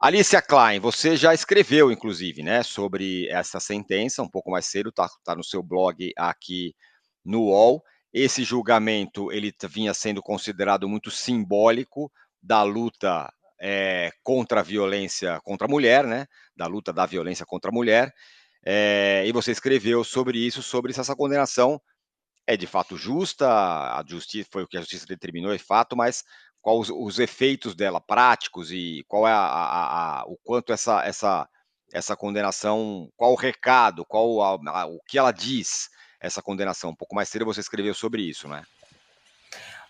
Alicia Klein, você já escreveu, inclusive, né, sobre essa sentença, um pouco mais cedo, tá no seu blog aqui no UOL. Esse julgamento, ele vinha sendo considerado muito simbólico da luta contra a violência contra a mulher, né, da luta da violência contra a mulher, e você escreveu sobre isso, sobre se essa condenação é de fato justa, a justiça foi o que a justiça determinou, é fato, mas quais os efeitos dela práticos e qual é o quanto essa condenação, qual o recado, o que ela diz, essa condenação. Um pouco mais cedo você escreveu sobre isso, né?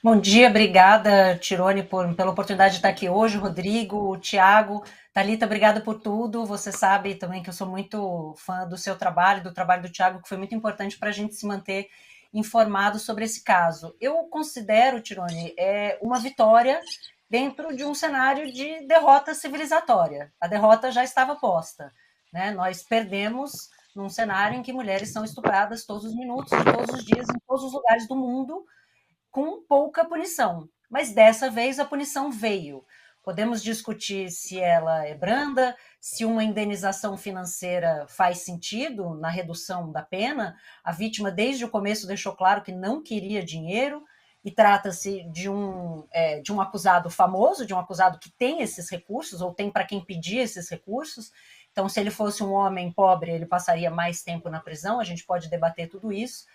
Bom dia, obrigada, Tirone, pela oportunidade de estar aqui hoje, Rodrigo, Tiago, Thalita, obrigada por tudo. Você sabe também que eu sou muito fã do seu trabalho, do trabalho do Tiago, que foi muito importante para a gente se manter informado sobre esse caso. Eu considero, Tirone, uma vitória dentro de um cenário de derrota civilizatória. A derrota já estava posta, né? Nós perdemos num cenário em que mulheres são estupradas todos os minutos, de todos os dias, em todos os lugares do mundo, com pouca punição. Mas dessa vez a punição veio. Podemos discutir se ela é branda, se uma indenização financeira faz sentido na redução da pena. A vítima, desde o começo, deixou claro que não queria dinheiro, e trata-se de um acusado famoso, de um acusado que tem esses recursos, ou tem para quem pedir esses recursos. Então, se ele fosse um homem pobre, ele passaria mais tempo na prisão. A gente pode debater tudo isso.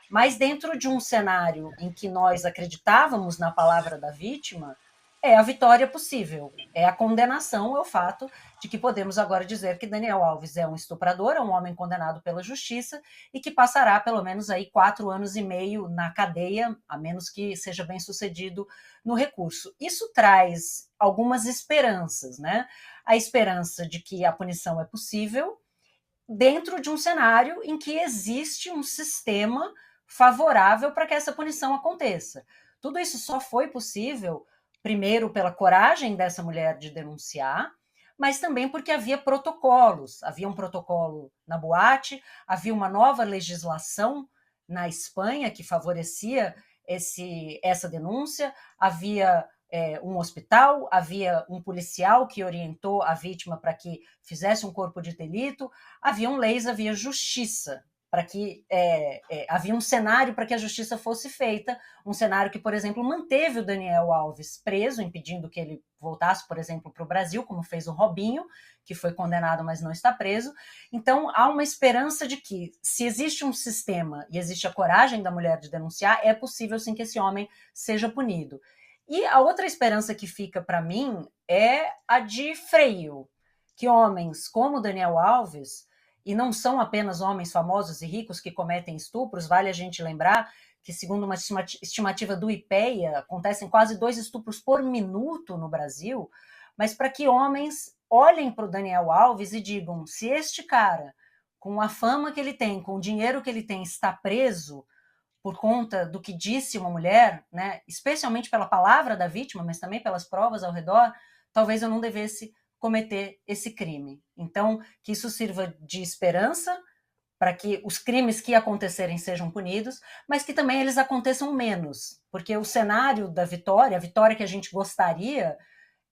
Mas dentro de um cenário em que nós acreditávamos na palavra da vítima, é a vitória possível, é a condenação, é o fato de que podemos agora dizer que Daniel Alves é um estuprador, é um homem condenado pela justiça e que passará pelo menos aí 4 anos e meio na cadeia, a menos que seja bem sucedido no recurso. Isso traz algumas esperanças, né? A esperança de que a punição é possível dentro de um cenário em que existe um sistema favorável para que essa punição aconteça. Tudo isso só foi possível, primeiro, pela coragem dessa mulher de denunciar, mas também porque havia protocolos. Havia um protocolo na boate, havia uma nova legislação na Espanha que favorecia essa denúncia, havia um hospital, havia um policial que orientou a vítima para que fizesse um corpo de delito, haviam leis, havia justiça, para que havia um cenário para que a justiça fosse feita, um cenário que, por exemplo, manteve o Daniel Alves preso, impedindo que ele voltasse, por exemplo, para o Brasil, como fez o Robinho, que foi condenado, mas não está preso. Então, há uma esperança de que, se existe um sistema e existe a coragem da mulher de denunciar, é possível sim que esse homem seja punido. E a outra esperança que fica para mim é a de freio, que homens como Daniel Alves, e não são apenas homens famosos e ricos que cometem estupros, vale a gente lembrar que, segundo uma estimativa do IPEA, acontecem quase 2 estupros por minuto no Brasil, mas para que homens olhem para o Daniel Alves e digam: se este cara, com a fama que ele tem, com o dinheiro que ele tem, está preso por conta do que disse uma mulher, né, especialmente pela palavra da vítima, mas também pelas provas ao redor, talvez eu não devesse cometer esse crime. Então, que isso sirva de esperança para que os crimes que acontecerem sejam punidos, mas que também eles aconteçam menos, porque o cenário da vitória, a vitória que a gente gostaria,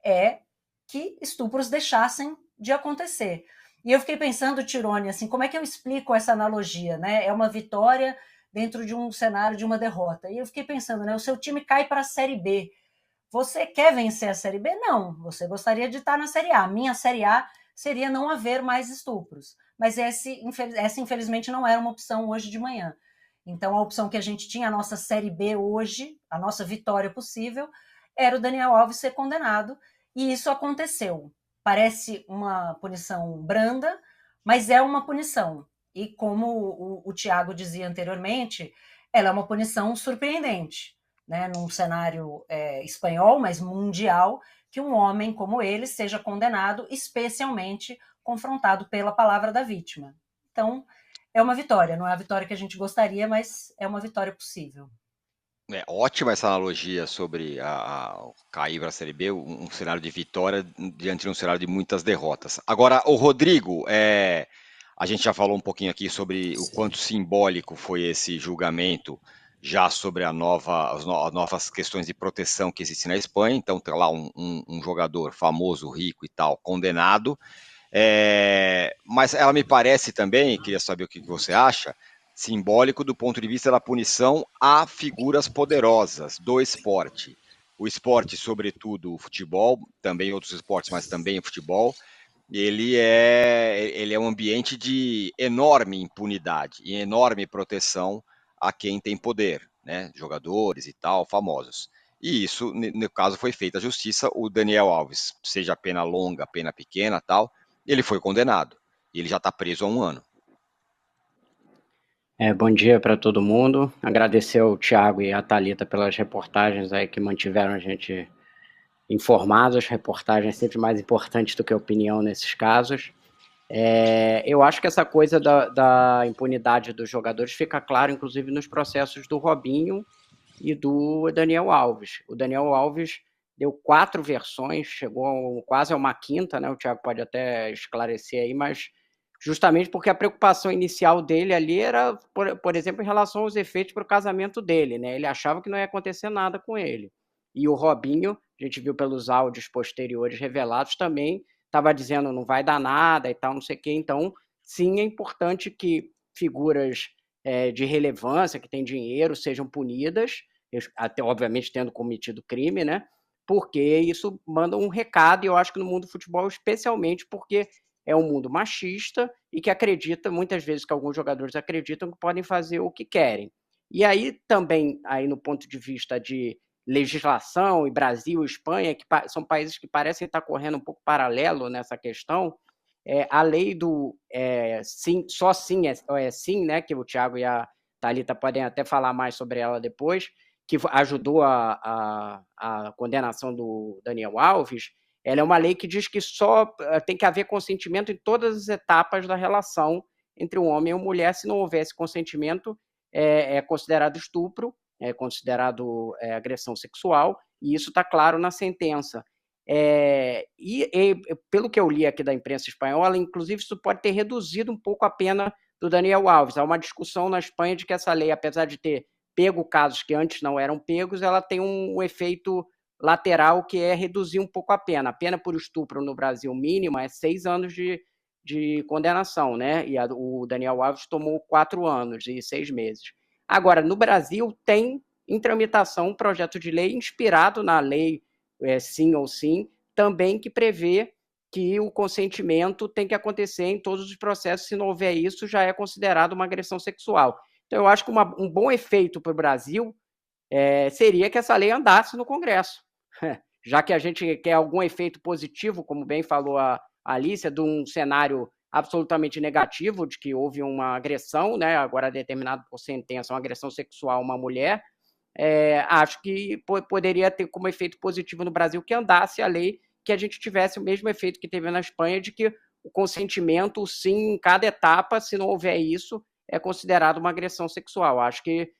é que estupros deixassem de acontecer. E eu fiquei pensando, Tirone, assim, como é que eu explico essa analogia, né? É uma vitória dentro de um cenário de uma derrota. E eu fiquei pensando, né? O seu time cai para a Série B. Você quer vencer a Série B? Não. Você gostaria de estar na Série A. Minha Série A seria não haver mais estupros. Mas essa, infelizmente, não era uma opção hoje de manhã. Então, a opção que a gente tinha, a nossa Série B hoje, a nossa vitória possível, era o Daniel Alves ser condenado. E isso aconteceu. Parece uma punição branda, mas é uma punição. E como o Tiago dizia anteriormente, ela é uma punição surpreendente, né? Num cenário espanhol, mas mundial, que um homem como ele seja condenado, especialmente confrontado pela palavra da vítima. Então, é uma vitória, não é a vitória que a gente gostaria, mas é uma vitória possível. É ótima essa analogia sobre cair para a Série B, um cenário de vitória diante de um cenário de muitas derrotas. Agora, o Rodrigo, a gente já falou um pouquinho aqui sobre o quanto simbólico foi esse julgamento já sobre as novas questões de proteção que existem na Espanha. Então, tem lá um jogador famoso, rico e tal, condenado. Mas ela me parece também, queria saber o que você acha, simbólico do ponto de vista da punição a figuras poderosas do esporte. O esporte, sobretudo o futebol, também outros esportes, mas também o futebol, ele é um ambiente de enorme impunidade e enorme proteção a quem tem poder, né? Jogadores e tal, famosos. E isso, no caso, foi feita a justiça. O Daniel Alves, seja pena longa, pena pequena, tal, ele foi condenado. E ele já está preso há 1 ano. Bom dia para todo mundo. Agradecer ao Thiago e à Thalita pelas reportagens aí que mantiveram a gente informados. As reportagens sempre mais importantes do que a opinião nesses casos. Eu acho que essa coisa da impunidade dos jogadores fica claro, inclusive, nos processos do Robinho e do Daniel Alves. O Daniel Alves deu 4 versões, chegou quase a uma quinta, né? O Thiago pode até esclarecer aí, mas justamente porque a preocupação inicial dele ali era, por exemplo, em relação aos efeitos para o casamento dele, né? Ele achava que não ia acontecer nada com ele. E o Robinho, a gente viu pelos áudios posteriores revelados, também estava dizendo não vai dar nada e tal, não sei o quê. Então, sim, é importante que figuras de relevância, que têm dinheiro, sejam punidas, até obviamente tendo cometido crime, né? Porque isso manda um recado, e eu acho que no mundo do futebol, especialmente porque é um mundo machista e que acredita, muitas vezes que alguns jogadores acreditam que podem fazer o que querem. E aí também, aí no ponto de vista de legislação, e Brasil e Espanha, que são países que parecem estar correndo um pouco paralelo nessa questão, a lei do sim, só sim é sim, né, que o Thiago e a Thalita podem até falar mais sobre ela depois, que ajudou a condenação do Daniel Alves. Ela é uma lei que diz que só tem que haver consentimento em todas as etapas da relação entre um homem e uma mulher. Se não houvesse consentimento, é considerado estupro, é considerado agressão sexual, e isso está claro na sentença. Pelo que eu li aqui da imprensa espanhola, inclusive isso pode ter reduzido um pouco a pena do Daniel Alves. Há uma discussão na Espanha de que essa lei, apesar de ter pego casos que antes não eram pegos, ela tem um efeito lateral que é reduzir um pouco a pena. A pena por estupro no Brasil mínima é 6 anos de condenação, né? E o Daniel Alves tomou 4 anos e 6 meses. Agora, no Brasil, tem em tramitação um projeto de lei inspirado na lei Sim ou Sim, também que prevê que o consentimento tem que acontecer em todos os processos. Se não houver isso, já é considerado uma agressão sexual. Então, eu acho que um bom efeito para o Brasil seria que essa lei andasse no Congresso. Já que a gente quer algum efeito positivo, como bem falou a Alicia, de um cenário absolutamente negativo, de que houve uma agressão, né, agora determinado por sentença, uma agressão sexual a uma mulher, acho que poderia ter como efeito positivo no Brasil que andasse a lei, que a gente tivesse o mesmo efeito que teve na Espanha, de que o consentimento, sim, em cada etapa, se não houver isso, é considerado uma agressão sexual. Acho que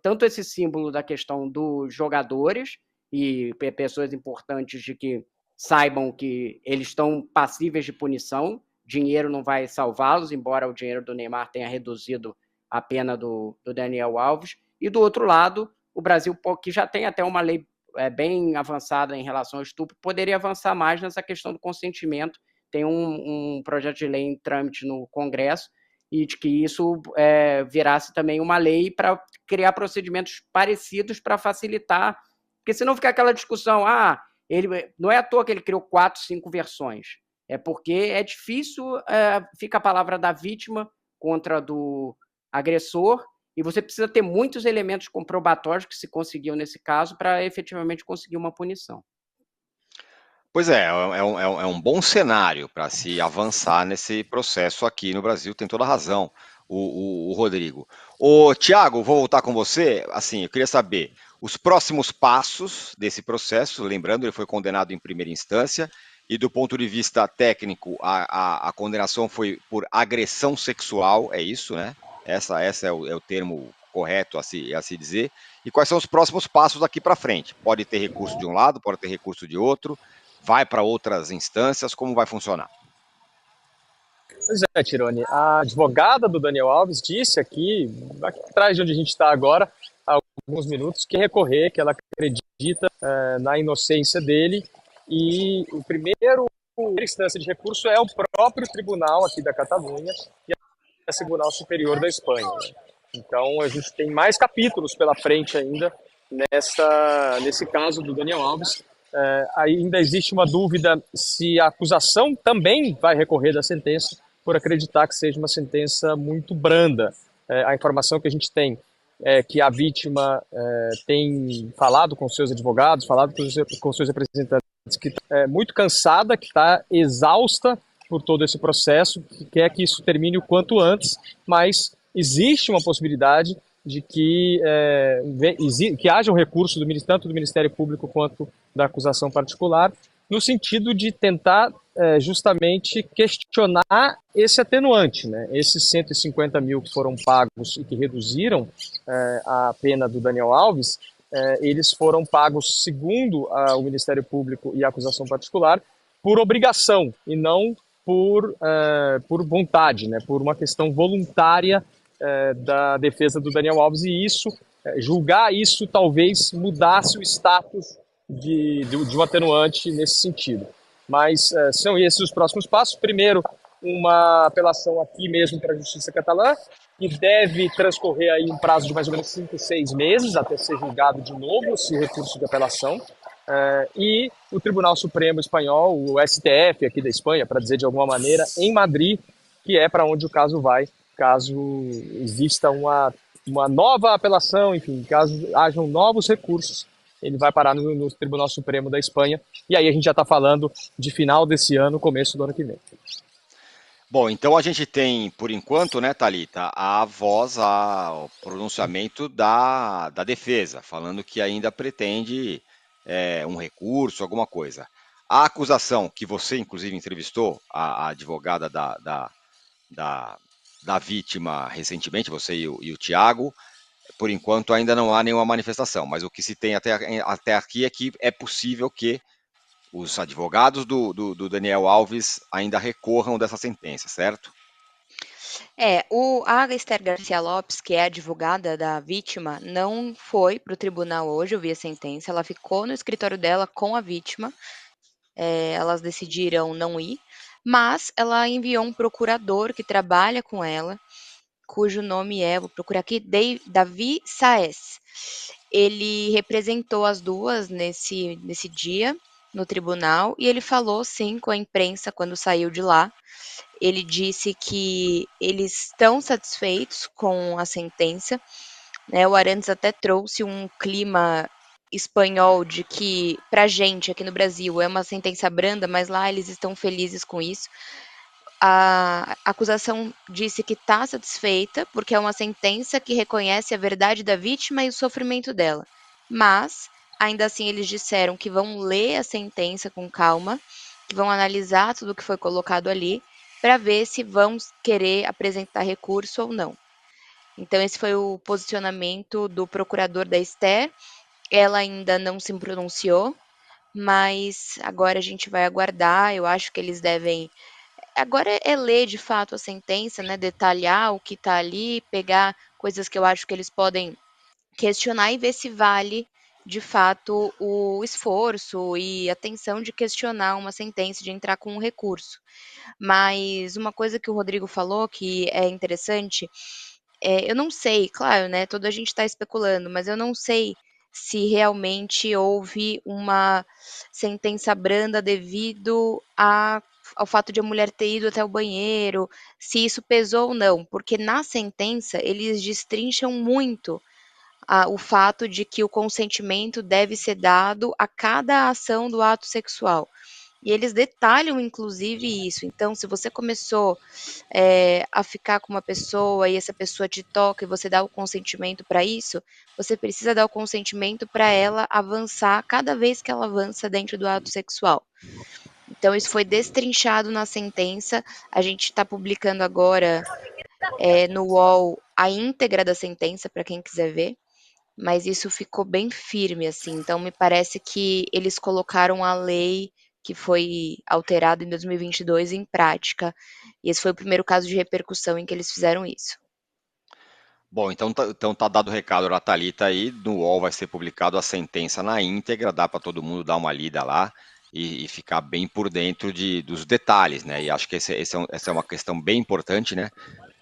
tanto esse símbolo da questão dos jogadores e pessoas importantes de que saibam que eles estão passíveis de punição, dinheiro não vai salvá-los, embora o dinheiro do Neymar tenha reduzido a pena do Daniel Alves, e do outro lado, o Brasil, que já tem até uma lei bem avançada em relação ao estupro, poderia avançar mais nessa questão do consentimento. Tem um projeto de lei em trâmite no Congresso, e de que isso virasse também uma lei para criar procedimentos parecidos para facilitar, porque senão fica aquela discussão, ele não é à toa que ele criou 4, 5 versões, é porque é difícil, fica a palavra da vítima contra do agressor, e você precisa ter muitos elementos comprobatórios que se conseguiu nesse caso para efetivamente conseguir uma punição. Pois é um bom cenário para se avançar nesse processo aqui no Brasil, tem toda a razão o Rodrigo. Ô, Tiago, vou voltar com você. Assim, eu queria saber os próximos passos desse processo. Lembrando, ele foi condenado em primeira instância, e do ponto de vista técnico, a condenação foi por agressão sexual, é isso, né? Essa é o termo correto a se dizer. E quais são os próximos passos daqui para frente? Pode ter recurso de um lado, pode ter recurso de outro. Vai para outras instâncias? Como vai funcionar? Pois é, Tironi. A advogada do Daniel Alves disse aqui atrás de onde a gente está agora, há alguns minutos, que recorrer, que ela acredita na inocência dele, e a primeira instância de recurso é o próprio tribunal aqui da Catalunha e a Tribunal Superior da Espanha. Então a gente tem mais capítulos pela frente ainda nesse caso do Daniel Alves. Ainda existe uma dúvida se a acusação também vai recorrer da sentença, por acreditar que seja uma sentença muito branda. A informação que a gente tem é que a vítima tem falado com seus advogados, falado com seus representantes, que é muito cansada, que está exausta por todo esse processo, que quer que isso termine o quanto antes, mas existe uma possibilidade de que haja um recurso tanto do Ministério Público quanto da acusação particular, no sentido de tentar justamente questionar esse atenuante, né? Esses 150 mil que foram pagos e que reduziram a pena do Daniel Alves, eles foram pagos, segundo o Ministério Público e a acusação particular, por obrigação e não por vontade, né? Por uma questão voluntária da defesa do Daniel Alves, e julgar isso talvez mudasse o status de um atenuante nesse sentido. Mas são esses os próximos passos. Primeiro, uma apelação aqui mesmo para a Justiça Catalã, que deve transcorrer aí um prazo de mais ou menos 5, 6 meses até ser julgado de novo esse recurso de apelação. E o Tribunal Supremo Espanhol, o STF aqui da Espanha, para dizer de alguma maneira, em Madrid, que é para onde o caso vai, caso exista uma nova apelação, enfim, caso hajam novos recursos, ele vai parar no Tribunal Supremo da Espanha, e aí a gente já está falando de final desse ano, começo do ano que vem. Bom, então a gente tem, por enquanto, né, Thalita, a voz, o pronunciamento da defesa, falando que ainda pretende um recurso, alguma coisa. A acusação, que você, inclusive, entrevistou, a advogada da vítima recentemente, você e o Tiago, por enquanto ainda não há nenhuma manifestação, mas o que se tem até aqui é que é possível que os advogados do Daniel Alves ainda recorram dessa sentença, certo? A Esther Garcia Lopes, que é advogada da vítima, não foi para o tribunal hoje ouvir a sentença, ela ficou no escritório dela com a vítima, elas decidiram não ir, mas ela enviou um procurador que trabalha com ela, cujo nome vou procurar aqui, Davi Saez. Ele representou as duas nesse dia no tribunal e ele falou sim com a imprensa quando saiu de lá. Ele disse que eles estão satisfeitos com a sentença, né? O Arantes até trouxe um clima espanhol de que, pra gente aqui no Brasil, é uma sentença branda, mas lá eles estão felizes com isso. A acusação disse que está satisfeita, porque é uma sentença que reconhece a verdade da vítima e o sofrimento dela. Mas, ainda assim, eles disseram que vão ler a sentença com calma, que vão analisar tudo o que foi colocado ali, para ver se vão querer apresentar recurso ou não. Então, esse foi o posicionamento do procurador da Esther. Ela ainda não se pronunciou, mas agora a gente vai aguardar. Eu acho que eles devem. Agora é ler de fato a sentença, né? Detalhar o que está ali, pegar coisas que eu acho que eles podem questionar e ver se vale de fato o esforço e atenção de questionar uma sentença, de entrar com um recurso. Mas uma coisa que o Rodrigo falou que é interessante, eu não sei, claro, né? Toda a gente está especulando, mas eu não sei se realmente houve uma sentença branda devido ao fato de a mulher ter ido até o banheiro, se isso pesou ou não, porque na sentença eles destrincham muito o fato de que o consentimento deve ser dado a cada ação do ato sexual. E eles detalham, inclusive, isso. Então, se você começou a ficar com uma pessoa e essa pessoa te toca e você dá o consentimento para isso, você precisa dar o consentimento para ela avançar cada vez que ela avança dentro do ato sexual. Então, isso foi destrinchado na sentença. A gente está publicando agora no UOL a íntegra da sentença para quem quiser ver. Mas isso ficou bem firme, assim. Então, me parece que eles colocaram a lei que foi alterada em 2022 em prática. E esse foi o primeiro caso de repercussão em que eles fizeram isso. Bom, então tá dado o recado da Thalita aí, no UOL vai ser publicado a sentença na íntegra, dá para todo mundo dar uma lida lá e ficar bem por dentro dos detalhes, né? E acho que essa é uma questão bem importante, né?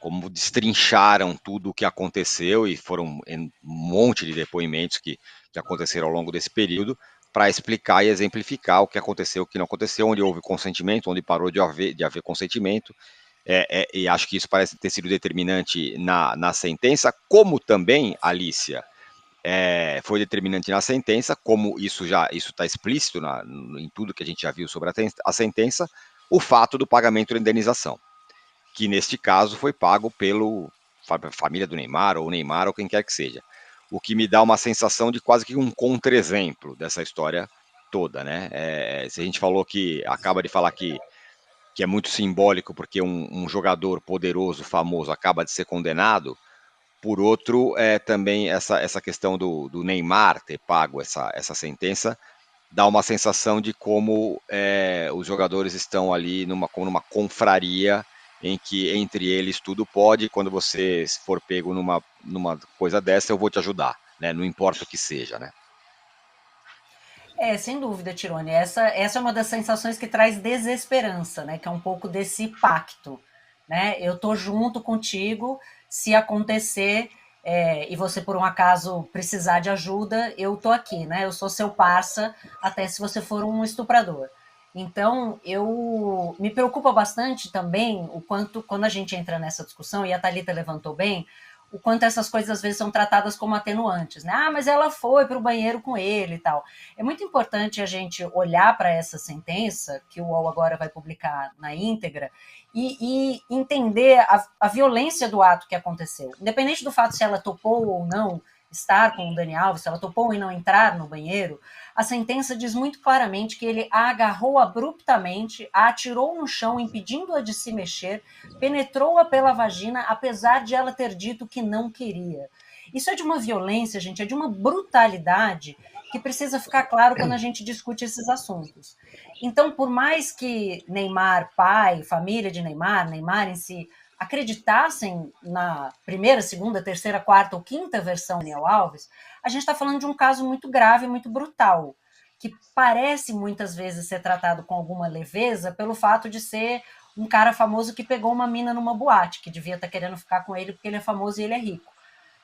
Como destrincharam tudo o que aconteceu e foram um monte de depoimentos que aconteceram ao longo desse período para explicar e exemplificar o que aconteceu, o que não aconteceu, onde houve consentimento, onde parou de haver consentimento, e acho que isso parece ter sido determinante na sentença, como também, Alicia, foi determinante na sentença, como isso está explícito em tudo que a gente já viu sobre a sentença, o fato do pagamento da indenização, que neste caso foi pago pela família do Neymar, ou Neymar, ou quem quer que seja. O que me dá uma sensação de quase que um contra-exemplo dessa história toda, né? Se a gente acaba de falar que é muito simbólico porque um jogador poderoso, famoso, acaba de ser condenado. Por outro, também essa questão do Neymar ter pago essa sentença dá uma sensação de como os jogadores estão ali como numa confraria em que entre eles tudo pode. Quando você for pego numa coisa dessa, eu vou te ajudar, né? Não importa o que seja, né? Sem dúvida, Tirone. Essa é uma das sensações que traz desesperança, né? Que é um pouco desse pacto, né? Eu tô junto contigo, se acontecer e você por um acaso precisar de ajuda, eu tô aqui, né? Eu sou seu parça, até se você for um estuprador. Então, eu me preocupa bastante também o quanto, quando a gente entra nessa discussão, e a Thalita levantou bem, o quanto essas coisas às vezes são tratadas como atenuantes, né? Ah, mas ela foi para o banheiro com ele e tal. É muito importante a gente olhar para essa sentença, que o UOL agora vai publicar na íntegra, e entender a violência do ato que aconteceu. Independente do fato se ela topou ou não estar com o Dani Alves, se ela topou e não entrar no banheiro, a sentença diz muito claramente que ele a agarrou abruptamente, a atirou no chão, impedindo-a de se mexer, penetrou-a pela vagina, apesar de ela ter dito que não queria. Isso é de uma violência, gente, é de uma brutalidade que precisa ficar claro quando a gente discute esses assuntos. Então, por mais que Neymar, pai, família de Neymar em si, acreditassem na primeira, segunda, terceira, quarta ou quinta versão de Daniel Alves, a gente está falando de um caso muito grave, muito brutal, que parece muitas vezes ser tratado com alguma leveza pelo fato de ser um cara famoso que pegou uma mina numa boate, que devia estar querendo ficar com ele porque ele é famoso e ele é rico.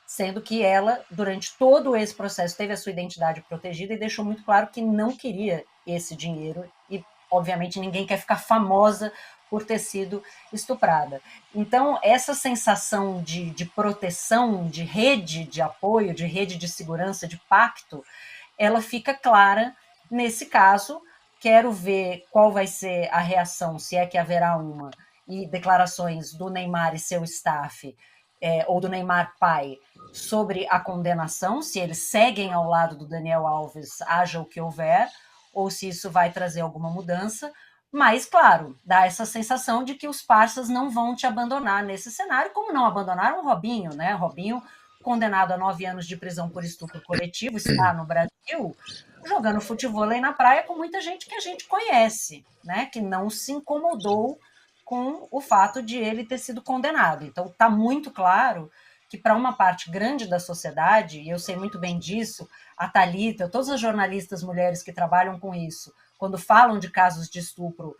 Sendo que ela, durante todo esse processo, teve a sua identidade protegida e deixou muito claro que não queria esse dinheiro e, obviamente, ninguém quer ficar famosa por ter sido estuprada. Então, essa sensação de proteção, de rede de apoio, de rede de segurança, de pacto, ela fica clara nesse caso. Quero ver qual vai ser a reação, se é que haverá uma, e declarações do Neymar e seu staff, ou do Neymar pai, sobre a condenação, se eles seguem ao lado do Daniel Alves, haja o que houver, ou se isso vai trazer alguma mudança. Mas, claro, dá essa sensação de que os parças não vão te abandonar nesse cenário, como não abandonaram o Robinho, né? Robinho, condenado a 9 anos de prisão por estupro coletivo, está no Brasil jogando futebol aí na praia com muita gente que a gente conhece, né? Que não se incomodou com o fato de ele ter sido condenado. Então, está muito claro que para uma parte grande da sociedade, e eu sei muito bem disso, a Thalita, todas as jornalistas mulheres que trabalham com isso, quando falam de casos de estupro,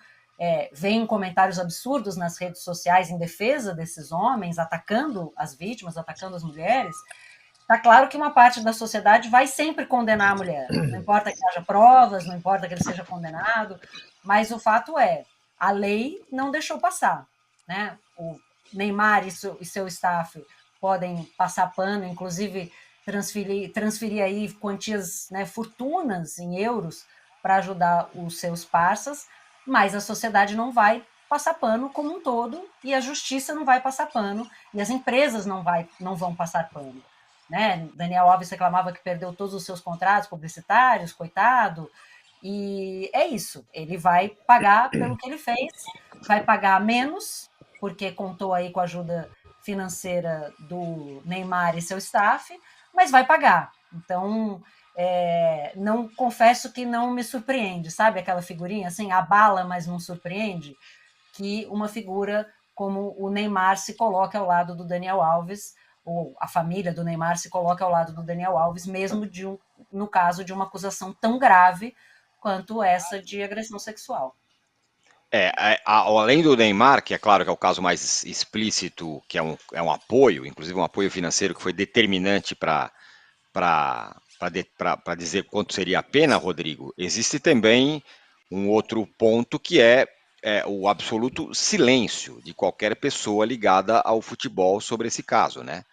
veem comentários absurdos nas redes sociais em defesa desses homens, atacando as vítimas, atacando as mulheres. Está claro que uma parte da sociedade vai sempre condenar a mulher. Não importa que haja provas, não importa que ele seja condenado, mas o fato é, a lei não deixou passar, né? O Neymar e seu staff podem passar pano, inclusive transferir aí quantias, né, fortunas em euros para ajudar os seus parceiros, mas a sociedade não vai passar pano como um todo, e a justiça não vai passar pano, e as empresas não vão passar pano. Né? Daniel Alves reclamava que perdeu todos os seus contratos publicitários, coitado, e é isso, ele vai pagar pelo que ele fez, vai pagar menos, porque contou aí com a ajuda financeira do Neymar e seu staff, mas vai pagar. Então, não confesso que não me surpreende, sabe aquela figurinha assim, abala, mas não surpreende, que uma figura como o Neymar se coloque ao lado do Daniel Alves, a família do Neymar se coloque ao lado do Daniel Alves, mesmo no caso de uma acusação tão grave quanto essa de agressão sexual. Além do Neymar, que é claro que é o caso mais explícito, que é um apoio, inclusive um apoio financeiro que foi determinante para dizer quanto seria a pena, Rodrigo, existe também um outro ponto que é o absoluto silêncio de qualquer pessoa ligada ao futebol sobre esse caso, né?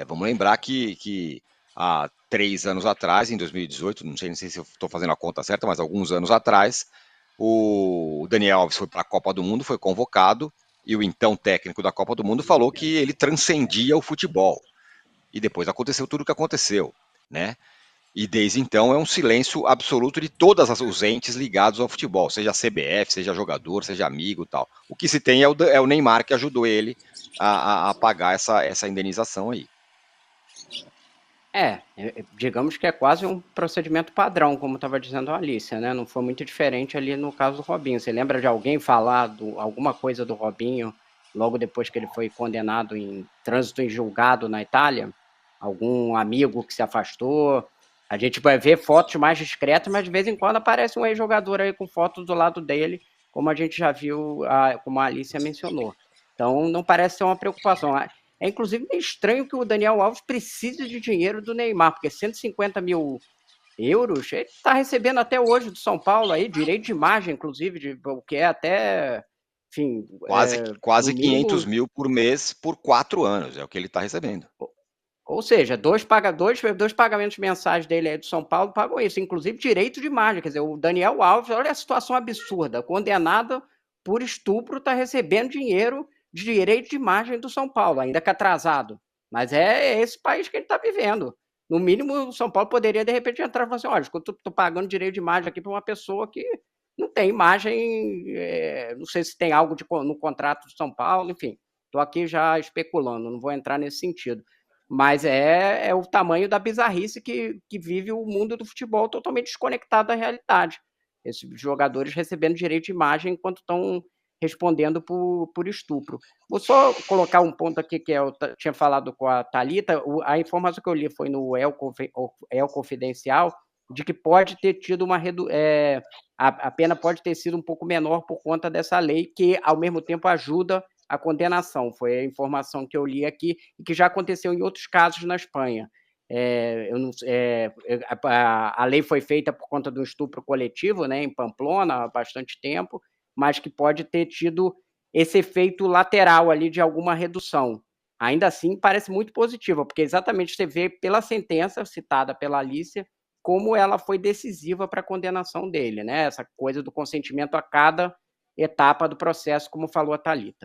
Vamos lembrar que há 3 anos atrás, em 2018, não sei se eu estou fazendo a conta certa, mas alguns anos atrás, o Daniel Alves foi para a Copa do Mundo, foi convocado, e o então técnico da Copa do Mundo falou que ele transcendia o futebol. E depois aconteceu tudo o que aconteceu, né? E desde então é um silêncio absoluto de todas os entes ligados ao futebol, seja a CBF, seja jogador, seja amigo e tal. O que se tem é o Neymar que ajudou ele a pagar essa indenização aí. Digamos que é quase um procedimento padrão, como estava dizendo a Alicia, né? Não foi muito diferente ali no caso do Robinho. Você lembra de alguém falar alguma coisa do Robinho logo depois que ele foi condenado em trânsito em julgado na Itália? Algum amigo que se afastou? A gente vai ver fotos mais discretas, mas de vez em quando aparece um ex-jogador aí com fotos do lado dele, como a gente já viu, como a Alicia mencionou. Então, não parece ser uma preocupação. É, inclusive, meio estranho que o Daniel Alves precise de dinheiro do Neymar, porque 150 mil euros ele está recebendo até hoje do São Paulo, aí, direito de imagem, inclusive, o que é até, enfim... Quase 500 mil por mês por 4 anos, é o que ele está recebendo. Ou seja, dois pagamentos mensais dele aí do São Paulo pagam isso, inclusive direito de imagem. Quer dizer, o Daniel Alves, olha a situação absurda, condenado por estupro, está recebendo dinheiro de direito de imagem do São Paulo, ainda que atrasado. Mas é esse país que ele está vivendo. No mínimo, o São Paulo poderia, de repente, entrar e falar assim, olha, eu estou pagando direito de imagem aqui para uma pessoa que não tem imagem, não sei se tem algo no contrato do São Paulo, enfim. Estou aqui já especulando, não vou entrar nesse sentido. Mas é o tamanho da bizarrice que vive o mundo do futebol totalmente desconectado da realidade. Esses jogadores recebendo direito de imagem enquanto estão respondendo por estupro. Vou só colocar um ponto aqui que eu tinha falado com a Thalita, a informação que eu li foi no El Confidencial, de que pode ter tido a pena pode ter sido um pouco menor por conta dessa lei, que ao mesmo tempo ajuda a condenação. Foi a informação que eu li aqui e que já aconteceu em outros casos na Espanha. A lei foi feita por conta do estupro coletivo, né, em Pamplona há bastante tempo, mas que pode ter tido esse efeito lateral ali de alguma redução. Ainda assim, parece muito positiva, porque exatamente você vê pela sentença citada pela Alicia como ela foi decisiva para a condenação dele, né? Essa coisa do consentimento a cada etapa do processo, como falou a Thalita.